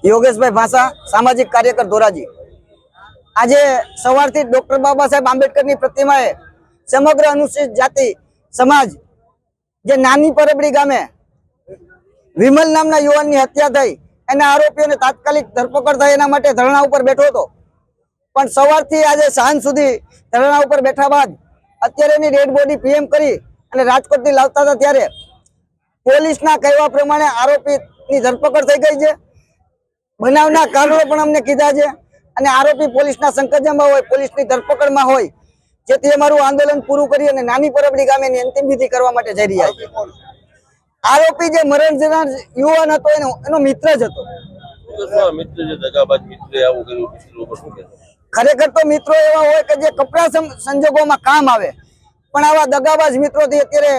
યોગેશભાઈ ભાષા, સામાજિક કાર્યકર ધોરાજી। આજે સવારથી ડોક્ટર બાબા સાહેબ આંબેડકરની પ્રતિમાએ સમગ્ર અનુસૂચિત જાતિ સમાજ જે નાની પરબડી ગામે વિમલ નામના યુવાનની હત્યા થઈ એના આરોપીઓને તાત્કાલિક ધરપકડ થાય એના માટે ધરણા ઉપર બેઠો હતો। પણ સવારથી આજે સાંજ સુધી ધરણા ઉપર બેઠા બાદ અત્યારે એની ડેડ બોડી પીએમ કરી અને રાજકોટથી લાવતા હતા ત્યારે પોલીસના કહેવા પ્રમાણે આરોપીની ધરપકડ થઈ ગઈ છે। બનાવના કારણો પણ અમને કીધા છે અને આરોપી પોલીસના સંકલ્પમાં હોય, પોલીસની ધરપકડમાં હોય, જેથી અમારું આંદોલન પૂરું કરી અને નાની પરબડી ગામેની અંતિમ વિધિ કરવા માટે જઈ રહ્યા છે। આરોપી જે મરણ જનાર યુવાન હતો એનો મિત્ર જ હતો। ખરેખર તો મિત્રો એવા હોય કે જે કપરા સંજોગોમાં કામ આવે, પણ આવા દગાબાજ મિત્રોથી અત્યારે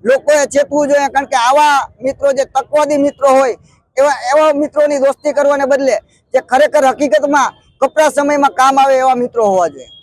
લોકોએ ચેતવું જોઈએ, કારણ કે આવા મિત્રો જે તકવાદી મિત્રો હોય એવા મિત્રોની દોસ્તી કરવાને બદલે જે ખરેખર હકીકતમાં કપરા સમયમાં કામ આવે એવા મિત્રો હોવા જોઈએ।